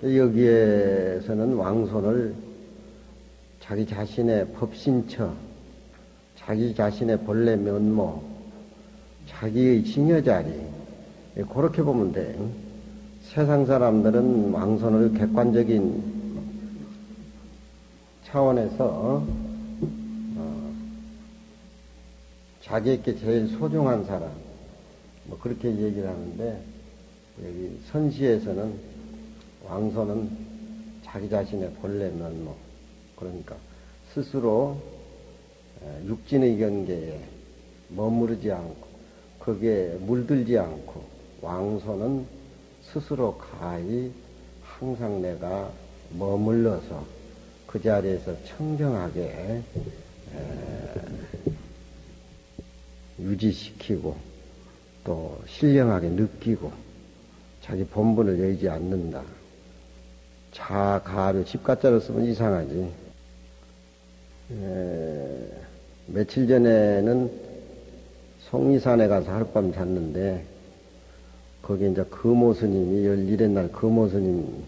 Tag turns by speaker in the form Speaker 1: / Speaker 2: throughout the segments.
Speaker 1: 여기에서는 왕손을 자기 자신의 법신처, 자기 자신의 본래 면모, 자기의 징여자리, 그렇게 보면 돼. 세상 사람들은 왕손을 객관적인 차원에서 자기에게 제일 소중한 사람, 뭐 그렇게 얘기를 하는데, 여기 선시에서는 왕손은 자기 자신의 본래 면모, 그러니까 스스로 육진의 경계에 머무르지 않고 거기에 물들지 않고, 왕손은 스스로 가히 항상 내가 머물러서 그 자리에서 청정하게 유지시키고 또 신령하게 느끼고 자기 본분을 여의지 않는다. 자가로 집가자를 쓰면 이상하지. 며칠 전에는 송리산에 가서 하룻밤 잤는데, 거기 이제 금오 스님이, 11의 날 금오 스님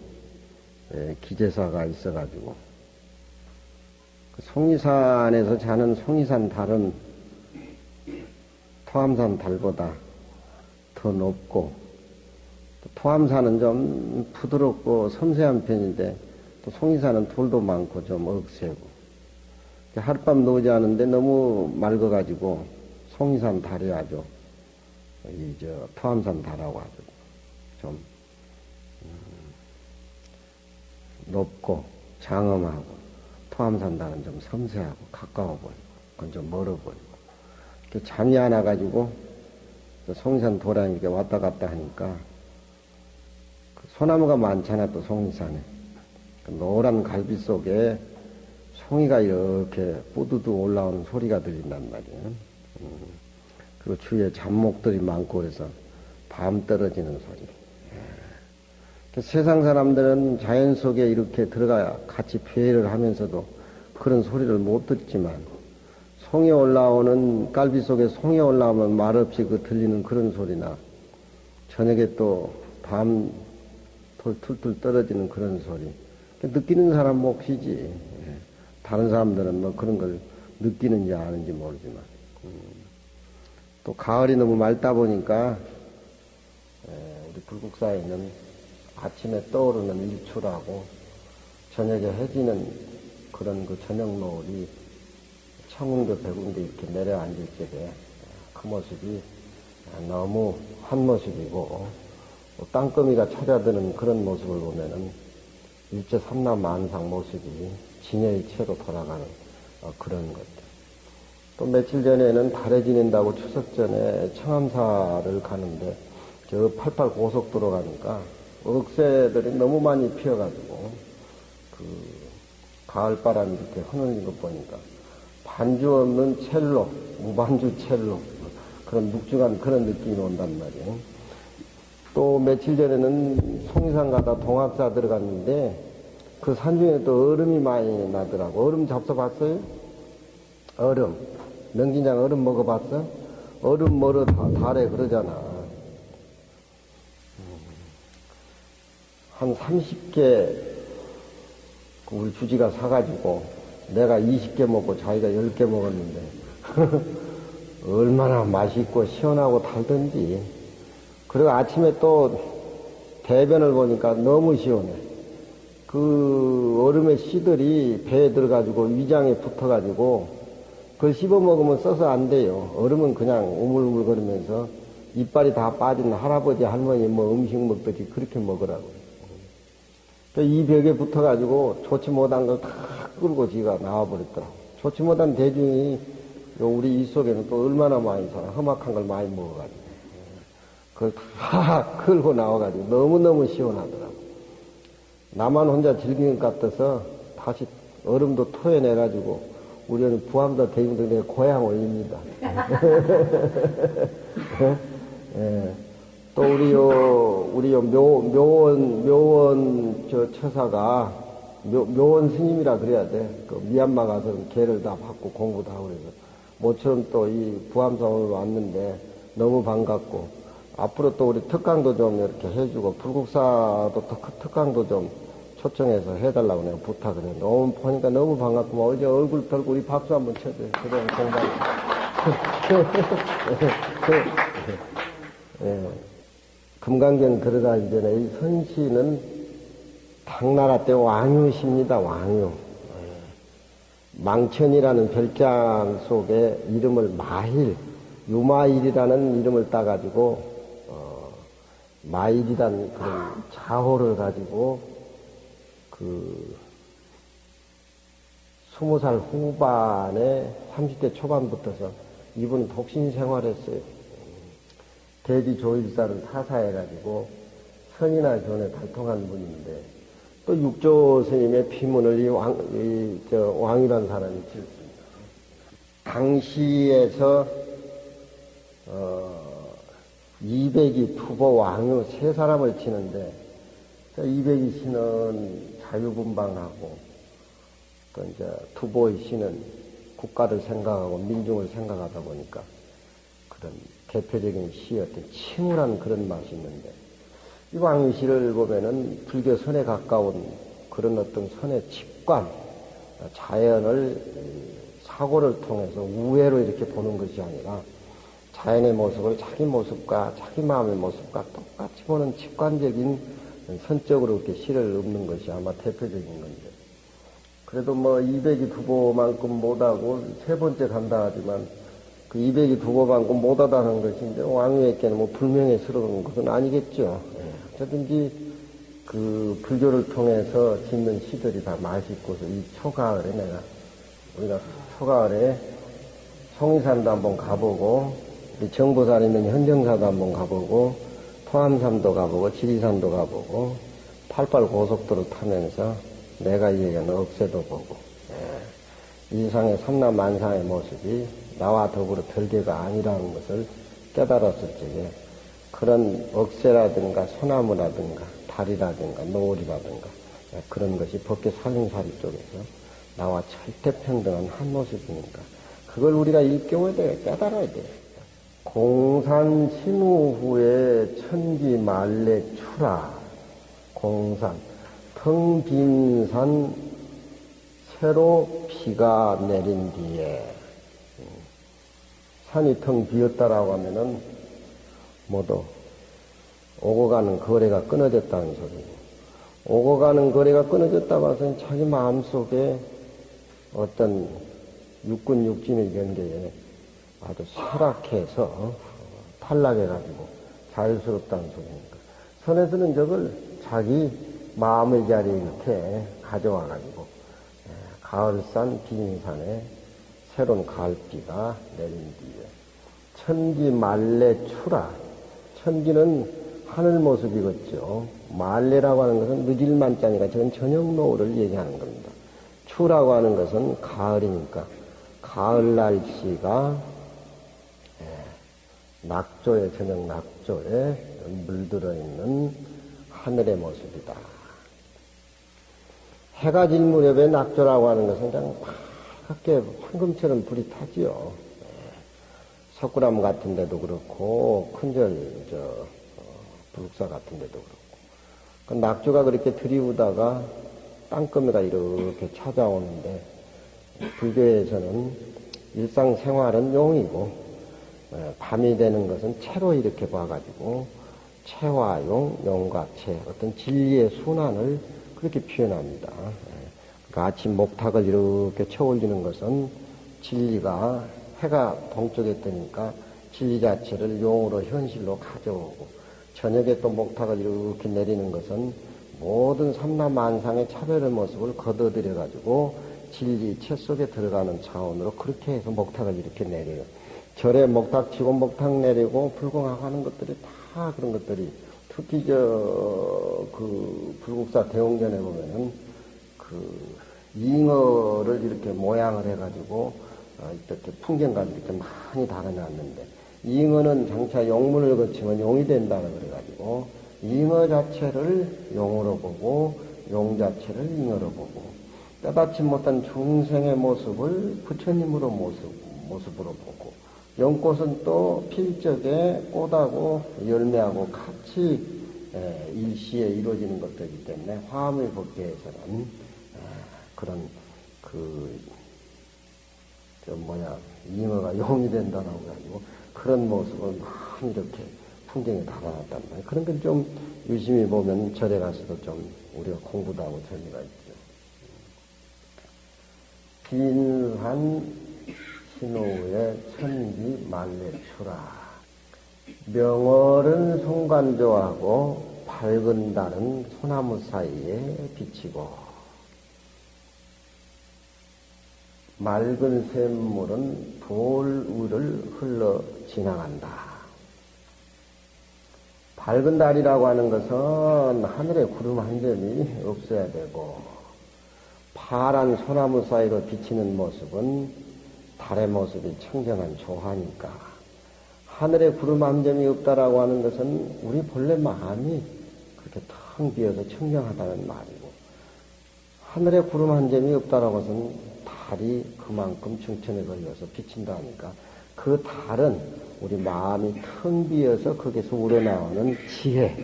Speaker 1: 기제사가 있어가지고, 그 송리산에서 자는 송리산 달은 토암산 달보다 더 높고, 또 토암산은 좀 부드럽고 섬세한 편인데, 또 송리산은 돌도 많고 좀 억세고, 하룻밤 놓지 않은데 너무 맑아가지고 송리산 달이 아주 토암산 달하고 아주 좀 높고 장엄하고, 토암산 달은 좀 섬세하고 가까워 보이고 그건 좀 멀어 보이고, 잠이 안 와가지고 송리산 도량이 이렇게 왔다 갔다 하니까 소나무가 많잖아. 또 송리산에 그 노란 갈비 속에 송이가 이렇게 뿌두두 올라오는 소리가 들린단 말이에요. 그리고 주위에 잡목들이 많고 그래서 밤 떨어지는 소리. 세상 사람들은 자연 속에 이렇게 들어가 같이 배회를 하면서도 그런 소리를 못 듣지만, 송이 올라오는, 깔비 속에 송이 올라오면 말없이 그 들리는 그런 소리나, 저녁에 또 밤 툴툴 떨어지는 그런 소리, 느끼는 사람 몫이지. 다른 사람들은 뭐 그런 걸 느끼는지 아는지 모르지만, 또 가을이 너무 맑다 보니까 우리 불국사에는 아침에 떠오르는 일출하고 저녁에 해지는 그런 그 저녁 노을이 천군데 백군데 이렇게 내려앉을 적에 그 모습이 너무 한 모습이고, 땅거미가 찾아드는 그런 모습을 보면은 일제 삼라만상 모습이 진여의 채로 돌아가는 그런 것들. 또 며칠 전에는 달에 지낸다고 추석 전에 청암사를 가는데, 저 88 고속도로 가니까 억새들이 너무 많이 피어가지고 그 가을바람이 이렇게 흐느는 것 보니까 반주 없는 첼로, 무반주 첼로, 그런 묵직한 그런 느낌이 온단 말이에요. 또 며칠 전에는 송리산 가다 동학사 들어갔는데, 그 산 중에 또 얼음이 많이 나더라고. 얼음 잡숴봤어요? 얼음. 명진장 얼음 먹어봤어? 얼음 멀어 달에 그러잖아. 한 30개 우리 주지가 사가지고 내가 20개 먹고 자기가 10개 먹었는데 얼마나 맛있고 시원하고 달던지. 그리고 아침에 또 대변을 보니까 너무 시원해. 그 얼음의 씨들이 배에 들어가지고 위장에 붙어가지고 그걸 씹어 먹으면 써서 안 돼요. 얼음은 그냥 우물우물거리면서 이빨이 다 빠진 할아버지 할머니 뭐 음식 먹듯이 그렇게 먹으라고. 이 벽에 붙어가지고 좋지 못한 걸 다 끌고 지가 나와버렸더라고. 좋지 못한 대중이 우리 이 속에는 또 얼마나 많이 살아. 험악한 걸 많이 먹어가지고 그걸 다 끌고 나와가지고 너무너무 시원하더라고. 나만 혼자 즐기는 것 같아서 다시 얼음도 토해내가지고 우리는 부암도 대중들에게 고향 올립니다. 예. 또 우리 묘원 처사가 묘원 스님이라 그래야 돼. 그 미얀마 가서 개를 다 받고 공부도 하고 그래서 모처럼 또 이 부암성을 왔는데 너무 반갑고, 앞으로 또 우리 특강도 좀 이렇게 해주고, 불국사도 특강도 좀 초청해서 해달라고 내가 부탁을 했는데, 너무 보니까 너무 반갑고, 어제 얼굴 털고 우리 박수 한번 쳐줘요. 그래, 공방. 예. 금강경 들어가기 전에 이 선씨는 당나라 때 왕유십니다, 왕유. 망천이라는 별장 속에 이름을 마일, 유마일이라는 이름을 따가지고, 마일이라는 그런 자호를 가지고, 20살 후반에 30대 초반부터서 이분은 독신 생활했어요. 대비 조일사를 타사해가지고 선이나 견에 달통한 분인데, 또 육조 스님의 피문을 왕이라는 사람이 지었습니다. 당시에서 200이 투보 왕유 세 사람을 치는데, 200이 씨는 자유분방하고, 또 이제 투보의 씨는 국가를 생각하고 민중을 생각하다 보니까 그런 대표적인 시였던 침울한 그런 맛이 있는데, 이 왕유씨를 보면은 불교 선에 가까운 그런 어떤 선의 직관, 자연을 사고를 통해서 우회로 이렇게 보는 것이 아니라 자연의 모습을 자기 모습과 자기 마음의 모습과 똑같이 보는 직관적인 선적으로 이렇게 시를 읊는 것이 아마 대표적인 건데, 그래도 뭐 200이 두보만큼 못하고 세 번째 간다 하지만 그 200이 두보만큼 못하다는 것인데 왕유에게는 뭐 불명예스러운 것은 아니겠죠. 어쨌든지 그 불교를 통해서 짓는 시들이 다 맛있고서 이 초가을에 우리가 초가을에 송이산도 한번 가보고, 정보산 있는 현정사도 한번 가보고, 토암산도 가보고, 지리산도 가보고, 88 고속도로 타면서 내가 얘기하는 억새도 보고, 이상의 삼라만상의 모습이 나와 더불어 별개가 아니라는 것을 깨달았을 적에 그런 억새라든가 소나무라든가 달이라든가 노을이라든가 그런 것이 법계 살림살이 쪽에서 나와 절대평등한 한 모습이니까 그걸 우리가 일깨워야 돼, 깨달아야 돼. 공산 신우후에 천지 말래 추라. 공산 텅 빈 산 새로 비가 내린 뒤에, 산이 텅 비었다라고 하면은 모두 오고 가는 거래가 끊어졌다는 소리고, 오고 가는 거래가 끊어졌다고 해서 자기 마음속에 어떤 육군 육진의 경계에 아주 쇠락해서 탈락해가지고 자유스럽다는 소리니까, 선에서는 저걸 자기 마음의 자리에 이렇게 가져와가지고 가을산 빈산에 새로운 가을비가 내린 뒤에 천지 말래 추라. 천지는 하늘 모습이겠죠. 말래라고 하는 것은 늦을만자니까 저건 저녁 노을을 얘기하는 겁니다. 추라고 하는 것은 가을이니까 가을 날씨가 낙조에, 저녁 낙조에 물들어 있는 하늘의 모습이다. 해가 질 무렵에 낙조라고 하는 것은 그냥 밝게 황금처럼 불이 타지요. 석굴암 같은 데도 그렇고, 큰절, 불국사 같은 데도 그렇고. 그 낙조가 그렇게 들이우다가 땅거미가 이렇게 찾아오는데, 불교에서는 일상생활은 용이고, 밤이 되는 것은 채로 이렇게 봐가지고, 채와 용, 용과 채, 어떤 진리의 순환을 그렇게 표현합니다. 그러니까 아침 목탁을 이렇게 쳐올리는 것은 진리가 해가 동쪽에 뜨니까 진리 자체를 용으로 현실로 가져오고, 저녁에 또 목탁을 이렇게 내리는 것은 모든 삼라만상의 차별의 모습을 걷어들여가지고 진리 채 속에 들어가는 차원으로 그렇게 해서 목탁을 이렇게 내려요. 절에 목탁 치고 목탁 내리고 불공하고 하는 것들이 다 그런 것들이, 특히 불국사 대홍전에 보면은 잉어를 이렇게 모양을 해가지고 이렇게 풍경감이 이렇게 많이 달아놨는데, 잉어는 장차 용문을 거치면 용이 된다고 그래가지고 잉어 자체를 용으로 보고 용 자체를 잉어로 보고, 깨닫지 못한 중생의 모습을 부처님으로 모습으로 보고, 연꽃은 또 필적에 꽃하고 열매하고 같이 일시에 이루어지는 것들이기 때문에 화엄의 법계에서는 그런 잉어가 용이 된다라고 해가지고 그런 모습을 많이 이렇게 풍경에 담아놨단 말이에요. 그런 건 좀 유심히 보면 절에 가서도 좀 우리가 공부도 하고 재미가 있죠. 빈산 신호의 천기 말레추라. 명월은 송관조하고 밝은 달은 소나무 사이에 비치고 맑은 샘물은 돌 위를 흘러 지나간다. 밝은 달이라고 하는 것은 하늘에 구름 한 점이 없어야 되고 파란 소나무 사이로 비치는 모습은 달의 모습이 청정한 조화니까 하늘에 구름 한 점이 없다라고 하는 것은 우리 본래 마음이 그렇게 텅 비어서 청정하다는 말이고 하늘에 구름 한 점이 없다라고 해서는 달이 그만큼 중천에 걸려서 비친다 하니까 그 달은 우리 마음이 텅 비어서 거기서 우러나오는 지혜,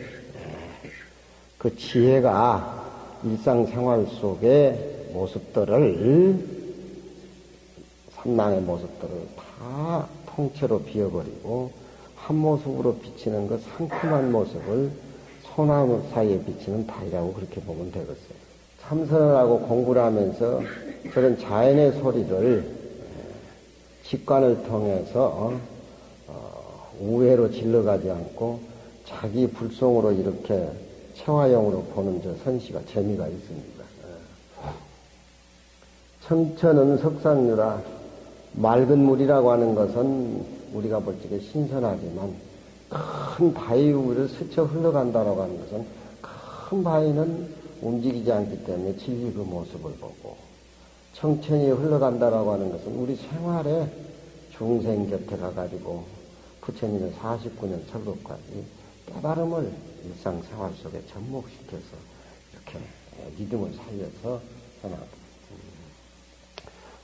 Speaker 1: 그 지혜가 일상생활 속의 모습들을 삼랑의 모습들을 다 통째로 비워버리고 한 모습으로 비치는 그 상큼한 모습을 소나무 사이에 비치는 달이라고 그렇게 보면 되겠어요. 참선을 하고 공부를 하면서 저런 자연의 소리를 직관을 통해서 우회로 질러가지 않고 자기 불성으로 이렇게 체화형으로 보는 저 선시가 재미가 있습니다. 청천은 석상유라. 맑은 물이라고 하는 것은 우리가 볼 적에 신선하지만 큰 바위 위를 스쳐 흘러간다라고 하는 것은 큰 바위는 움직이지 않기 때문에 질리 그 모습을 보고 청천이 흘러간다라고 하는 것은 우리 생활에 중생 곁에 가가지고 부처님의 49년 철법까지 깨달음을 일상생활 속에 접목시켜서 이렇게 믿음을 살려서 해나가고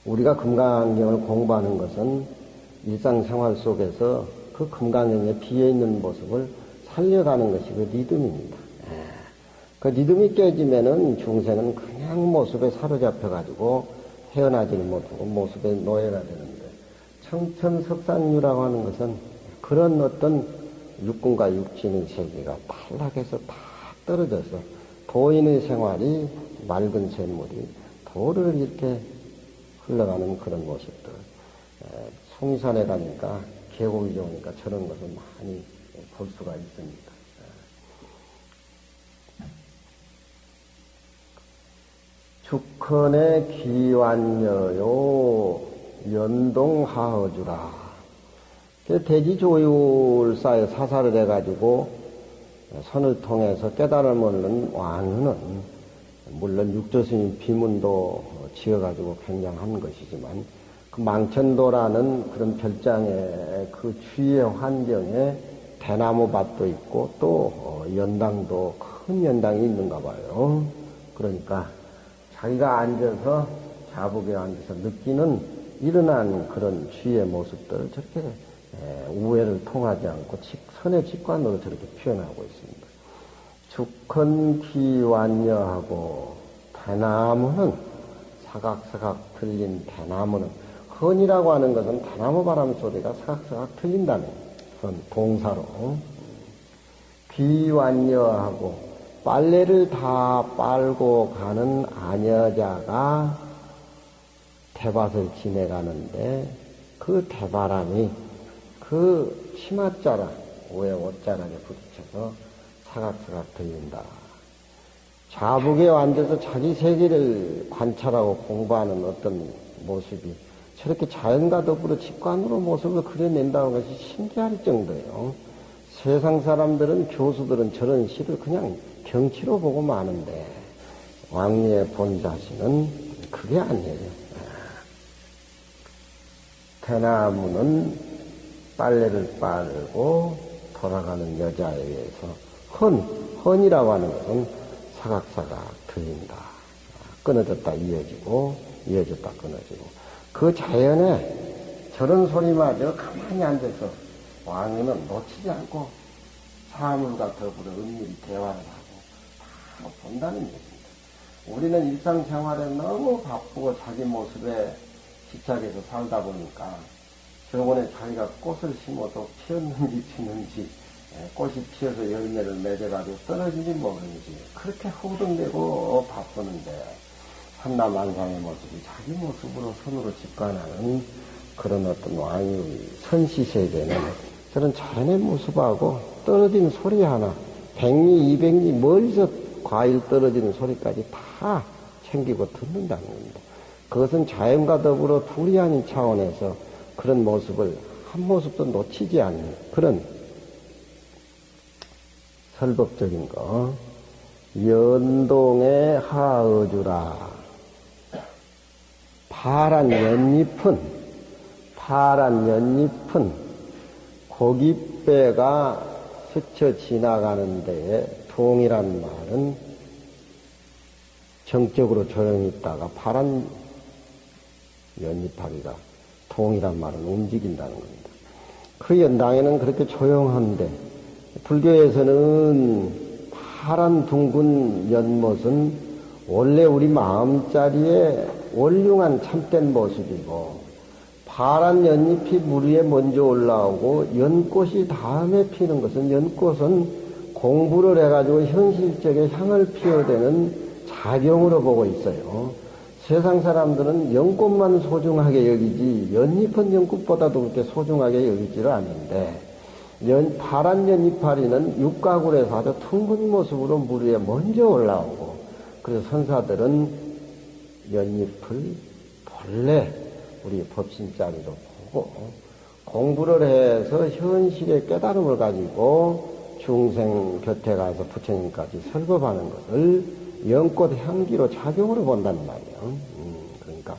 Speaker 1: 우리가 금강경을 공부하는 것은 일상생활 속에서 그 금강경에 비어있는 모습을 살려가는 것이 그 리듬입니다. 그 리듬이 깨지면은 중생은 그냥 모습에 사로잡혀가지고 헤어나지를 못하고 모습에 노예가 되는데 청천석상유라고 하는 것은 그런 어떤 육군과 육신의 세계가 탈락해서 다 떨어져서 도인의 생활이 맑은 샘물이 도를 이렇게 흘러가는 그런 모습들. 송산에 가니까 계곡이 좋으니까 저런 것을 많이 볼 수가 있습니다. 주컨의 기완여요 연동하어주라. 대지조율사에 사사를 해가지고 선을 통해서 깨달음을 얻는 왕은 물론 육조스님 비문도 지어가지고 굉장한 것이지만 그 망천도라는 그런 별장에 그 주위의 환경에 대나무 밭도 있고 또 연당도 큰 연당이 있는가 봐요. 그러니까 자기가 앉아서 자복에 앉아서 느끼는 일어난 그런 주위의 모습들을 저렇게 우회를 통하지 않고 선의 직관으로 저렇게 표현하고 있습니다. 주컨기완여하고 대나무는 사각사각 틀린 대나무는 헌이라고 하는 것은 대나무 바람 소리가 사각사각 틀린다는 그런 동사로 귀완여하고 빨래를 다 빨고 가는 아녀자가 대밭을 지내가는데 그 대바람이 그 치맛자락 위에 옷자락에 부딪혀서 사각사각 들린다. 자북에 앉아서 자기 세계를 관찰하고 공부하는 어떤 모습이 저렇게 자연과 더불어 직관으로 모습을 그려낸다는 것이 신기할 정도예요. 세상 사람들은 교수들은 저런 시를 그냥 경치로 보고 마는데 왕리의 본자시는 그게 아니에요. 대나무는 빨래를 빨고 돌아가는 여자에 의해서 헌이라고 하는 것은 사각사각 들린다. 끊어졌다 이어지고 이어졌다 끊어지고 그 자연에 저런 소리마저 가만히 앉아서 왕이는 놓치지 않고 사물과 더불어 은밀히 대화를 하고 다 본다는 얘기입니다. 우리는 일상생활에 너무 바쁘고 자기 모습에 집착해서 살다 보니까 저번에 자기가 꽃을 심어도 피었는지 피는지 꽃이 피어서 열매를 맺어가지고 떨어지지 모르는지 그렇게 허둥대고 바쁘는데 삼라만상의 모습이 자기 모습으로 손으로 직관하는 그런 어떤 왕의 선시세계는 저런 자연의 모습하고 떨어지는 소리 하나 100리 200리 멀리서 과일 떨어지는 소리까지 다 챙기고 듣는다는 겁니다. 그것은 자연과 더불어 둘이 아닌 차원에서 그런 모습을 한 모습도 놓치지 않는 그런 설법적인 거. 연동의 하어주라. 파란 연잎은 고깃배가 스쳐 지나가는 데에 동이란 말은 정적으로 조용히 있다가 파란 연잎하기가 동이란 말은 움직인다는 겁니다. 그 연당에는 그렇게 조용한데 불교에서는 파란 둥근 연못은 원래 우리 마음자리에 원륭한 참된 모습이고 파란 연잎이 물 위에 먼저 올라오고 연꽃이 다음에 피는 것은 연꽃은 공부를 해가지고 현실적인 향을 피워대는 작용으로 보고 있어요. 세상 사람들은 연꽃만 소중하게 여기지 연잎은 연꽃보다도 그렇게 소중하게 여기지를 않는데 파란 연잎파리는 육가굴에서 아주 둥근 모습으로 물 위에 먼저 올라오고 그래서 선사들은 연잎을 본래 우리 법신자리로 보고 공부를 해서 현실의 깨달음을 가지고 중생 곁에 가서 부처님까지 설법하는 것을 연꽃 향기로 작용으로 본단 말이에요. 그러니까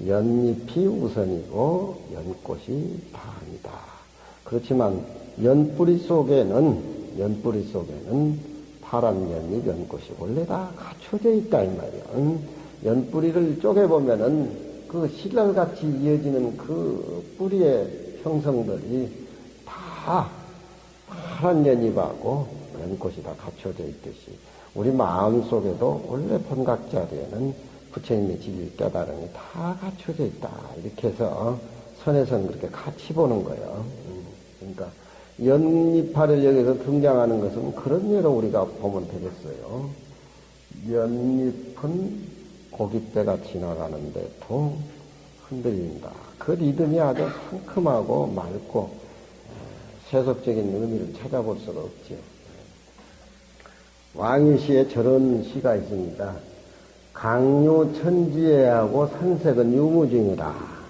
Speaker 1: 연잎이 우선이고 연꽃이 다음이다. 그렇지만 연뿌리 속에는 파란 연잎, 연꽃이 원래 다 갖춰져 있다 이 말이에요. 연뿌리를 쪼개보면은 그 신랄같이 이어지는 그 뿌리의 형성들이 다 파란 연잎하고 연꽃이 다 갖춰져 있듯이 우리 마음속에도 원래 본각자리에는 부처님의 진리 깨달음이 다 갖춰져 있다. 이렇게 해서 선에서는 그렇게 같이 보는 거예요. 그러니까 연잎파를 여기서 등장하는 것은 그런 예로 우리가 보면 되겠어요. 연잎은 고깃배가 지나가는데 도 흔들린다. 그 리듬이 아주 상큼하고 맑고 세속적인 의미를 찾아볼 수가 없죠. 왕유시에 저런 시가 있습니다. 강유 천지애하고 산색은 유무중이라.